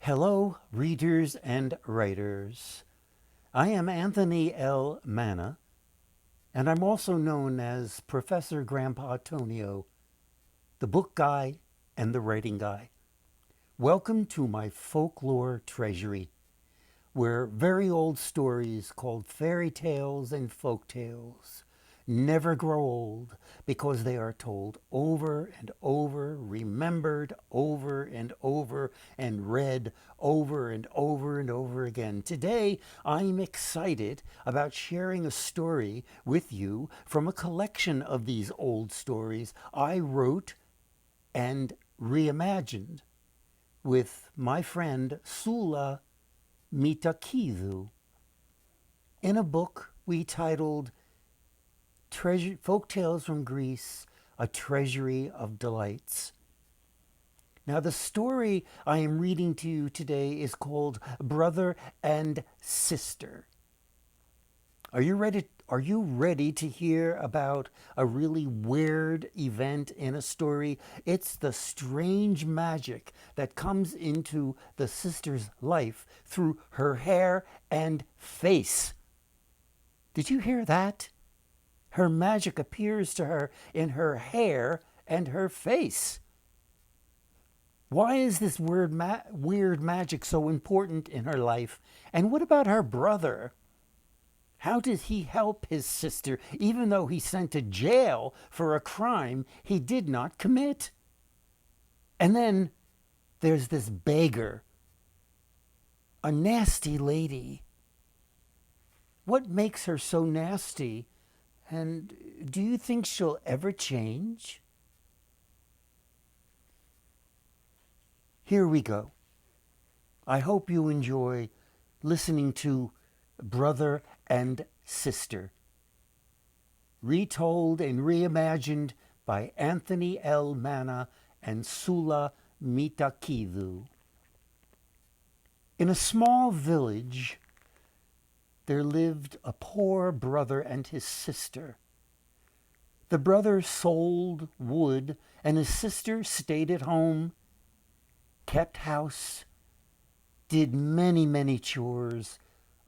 Hello, readers and writers. I am Anthony Manna, and I'm also known as Professor Grandpa Tonio, the book guy and the writing guy. Welcome to my folklore treasury, where very old stories called fairy tales and folk tales never grow old because they are told over and over, remembered over and over, and read over and over and over again. Today, I'm excited about sharing a story with you from a collection of these old stories I wrote and reimagined with my friend Soula Mitakidou in a book we titled Folktales from Greece, a Treasury of Delights. Now, the story I am reading to you today is called Brother and Sister. Are you ready to hear about a really weird event in a story? It's the strange magic that comes into the sister's life through her hair and face. Did you hear that? Her magic appears to her in her hair and her face. Why is this weird magic so important in her life? And what about her brother? How does he help his sister, even though he's sent to jail for a crime he did not commit? And then there's this beggar, a nasty lady. What makes her so nasty? And do you think she'll ever change? Here we go. I hope you enjoy listening to Brother and Sister, retold and reimagined by Anthony Manna and Soula Mitakidou. In a small village, there lived a poor brother and his sister. The brother sold wood, and his sister stayed at home, kept house, did many chores,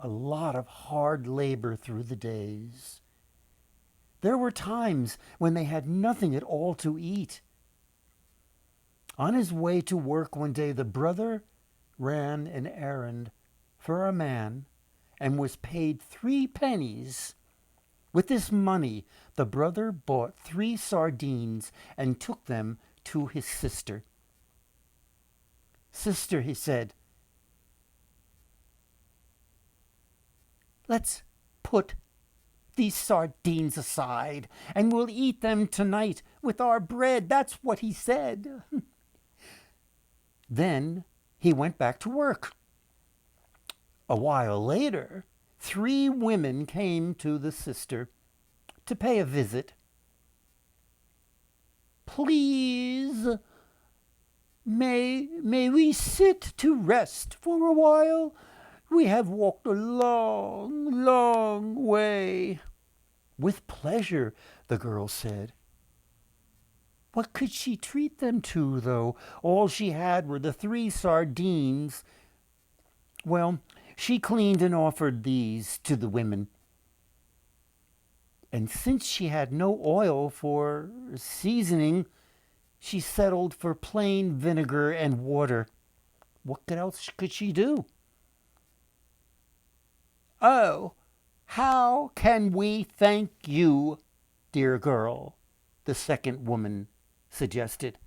a lot of hard labor through the days. There were times when they had nothing at all to eat. On his way to work one day, the brother ran an errand for a man and was paid 3 pennies. With this money, the brother bought 3 sardines and took them to his sister. "Sister," he said, "let's put these sardines aside and we'll eat them tonight with our bread." That's what he said. Then he went back to work. A while later, 3 women came to the sister to pay a visit. "Please, may we sit to rest for a while? We have walked a long way." "With pleasure," the girl said. What could she treat them to, though? All she had were the 3 sardines. Well, she cleaned and offered these to the women. And since she had no oil for seasoning, she settled for plain vinegar and water. What else could she do? "Oh, how can we thank you, dear girl?" the second woman suggested.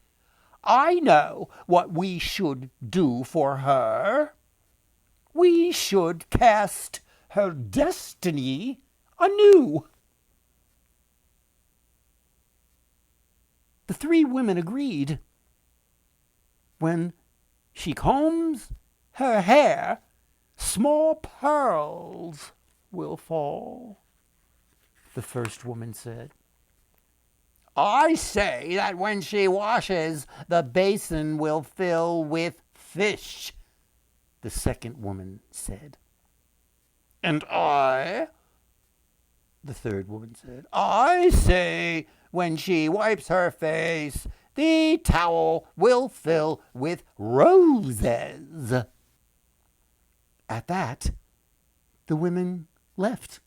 "I know what we should do for her. We should cast her destiny anew." The 3 women agreed. "When she combs her hair, small pearls will fall," the first woman said. "I say that when she washes, the basin will fill with fish," the second woman said. "And I," the third woman said, "I say when she wipes her face, the towel will fill with roses." At that, the women left.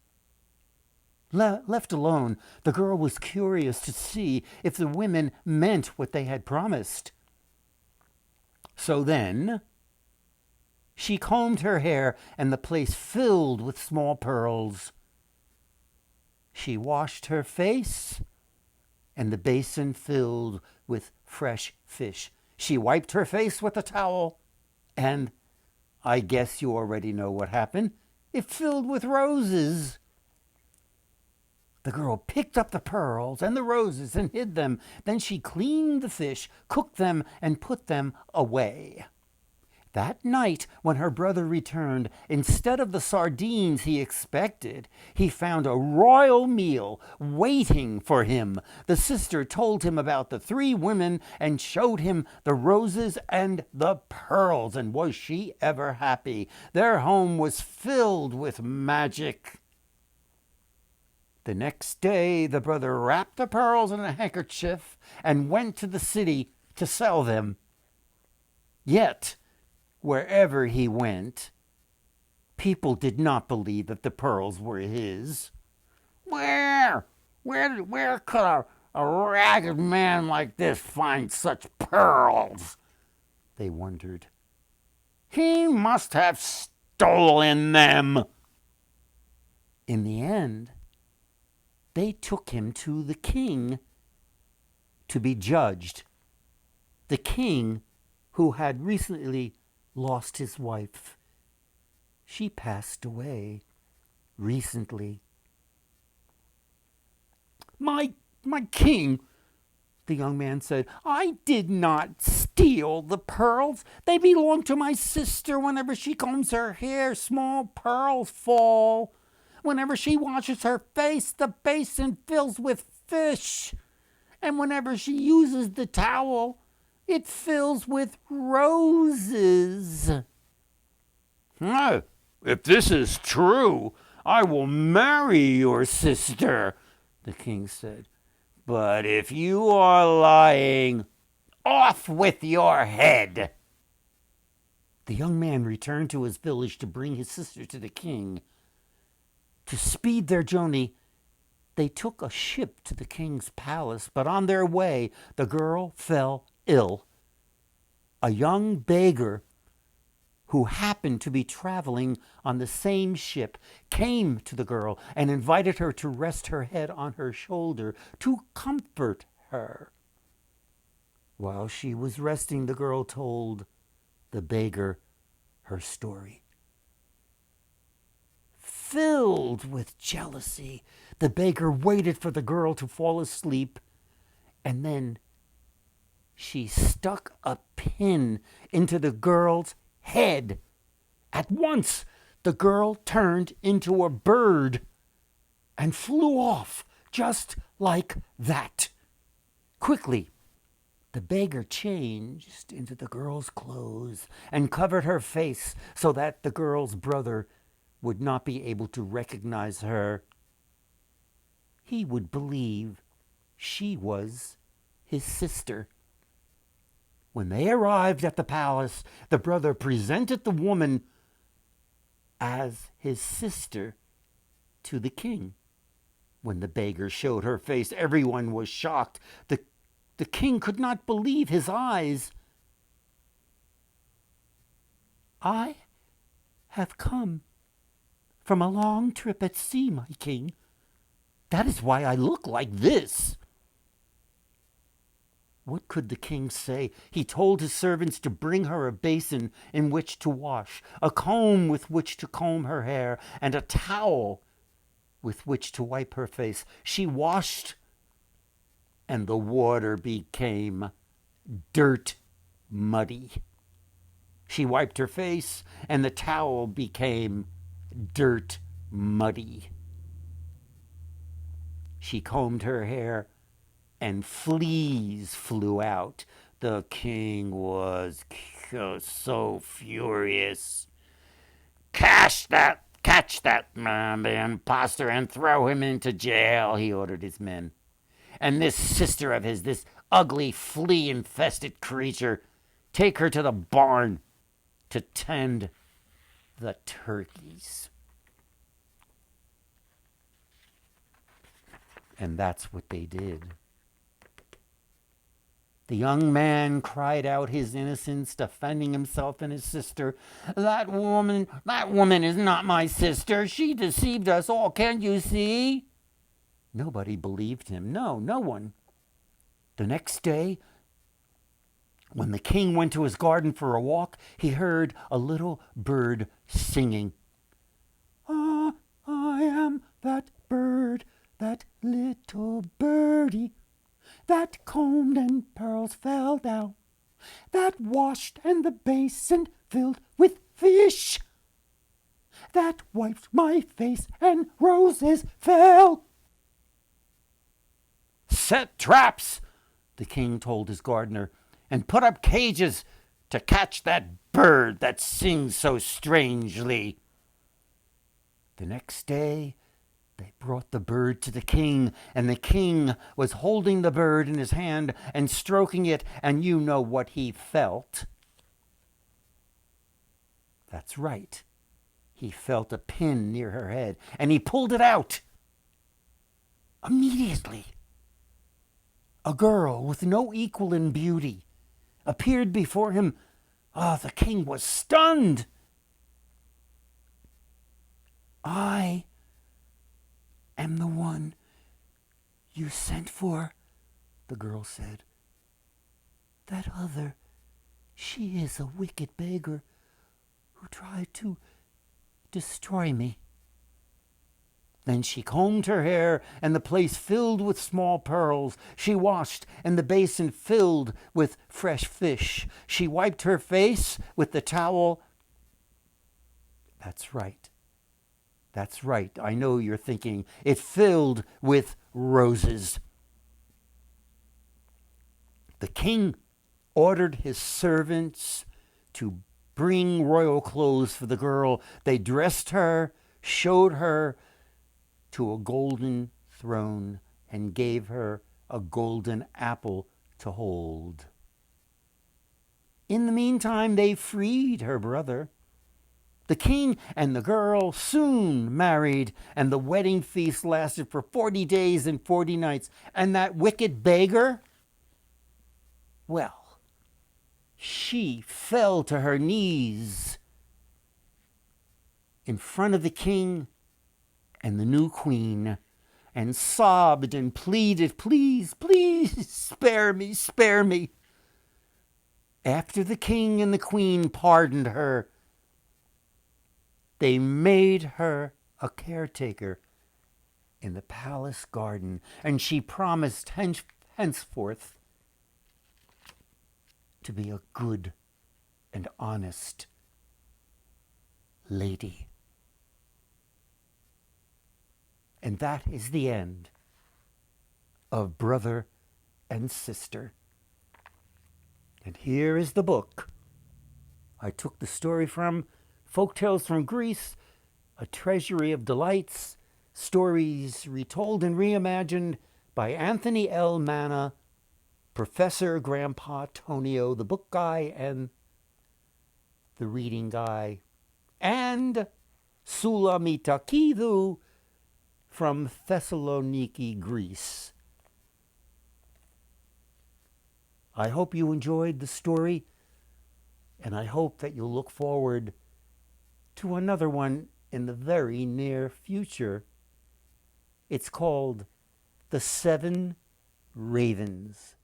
Left alone, the girl was curious to see if the women meant what they had promised. So then, she combed her hair, and the place filled with small pearls. She washed her face, and the basin filled with fresh fish. She wiped her face with a towel, and I guess you already know what happened. It filled with roses. The girl picked up the pearls and the roses and hid them. Then she cleaned the fish, cooked them, and put them away. That night, when her brother returned, instead of the sardines he expected, he found a royal meal waiting for him. The sister told him about the 3 women and showed him the roses and the pearls. And was she ever happy? Their home was filled with magic. The next day, the brother wrapped the pearls in a handkerchief and went to the city to sell them. Yet, wherever he went, people did not believe that the pearls were his. Where could a ragged man like this find such pearls? They wondered. He must have stolen them. In the end, they took him to the king to be judged. The king, who had recently lost his wife. She passed away recently. My king, the young man said, I did not steal the pearls. They belong to my sister. Whenever she combs her hair, small pearls fall. Whenever she washes her face, the basin fills with fish. And whenever she uses the towel, it fills with roses. Oh, if this is true, I will marry your sister, the king said. But if you are lying, off with your head. The young man returned to his village to bring his sister to the king. To speed their journey, they took a ship to the king's palace, but on their way, the girl fell ill. A young beggar who happened to be traveling on the same ship came to the girl and invited her to rest her head on her shoulder to comfort her. While she was resting, the girl told the beggar her story. Filled with jealousy, the beggar waited for the girl to fall asleep, and then she stuck a pin into the girl's head. At once, the girl turned into a bird and flew off just like that. Quickly, the beggar changed into the girl's clothes and covered her face so that the girl's brother would not be able to recognize her. He would believe she was his sister. When they arrived at the palace, the brother presented the woman as his sister to the king. When the beggar showed her face, everyone was shocked. The king could not believe his eyes. I have come from a long trip at sea, my king. That is why I look like this. What could the king say? He told his servants to bring her a basin in which to wash, a comb with which to comb her hair, and a towel with which to wipe her face. She washed, and the water became dirt muddy. She wiped her face, and the towel became dirt muddy. She combed her hair, and fleas flew out. The king was so furious. Catch that man, the imposter, and throw him into jail, he ordered his men. And this sister of his, this ugly, flea-infested creature, take her to the barn to tend the turkeys. And that's what they did. The young man cried out his innocence, defending himself and his sister. That woman is not my sister. She deceived us all, can't you see? Nobody believed him. No one. The next day, when the king went to his garden for a walk, he heard a little bird singing. Ah, I am that bird, that little birdie, that combed and pearls fell down, that washed and the basin filled with fish, that wiped my face and roses fell. Set traps, the king told his gardener, and put up cages to catch that bird that sings so strangely. The next day, they brought the bird to the king, and the king was holding the bird in his hand and stroking it, and you know what he felt. That's right. He felt a pin near her head, and he pulled it out. Immediately, a girl with no equal in beauty appeared before him. The king was stunned. I am the one you sent for, the girl said. That other, she is a wicked beggar who tried to destroy me. Then she combed her hair, and the place filled with small pearls. She washed, and the basin filled with fresh fish. She wiped her face with the towel. That's right. That's right. I know you're thinking. It filled with roses. The king ordered his servants to bring royal clothes for the girl. They dressed her, showed her to a golden throne, and gave her a golden apple to hold. In the meantime, they freed her brother. The king and the girl soon married, and the wedding feast lasted for 40 days and 40 nights. And that wicked beggar, well, she fell to her knees in front of the king and the new queen, and sobbed and pleaded, please, please, spare me, spare me. After the king and the queen pardoned her, they made her a caretaker in the palace garden, and she promised henceforth to be a good and honest lady. And that is the end of Brother and Sister. And here is the book. I took the story from Folktales from Greece, A Treasury of Delights, stories retold and reimagined by Anthony Manna, Professor Grandpa Tonio, the book guy and the reading guy, and Soula Mitakidou from Thessaloniki, Greece. I hope you enjoyed the story, and I hope that you'll look forward to another one in the very near future. It's called The 7 Ravens.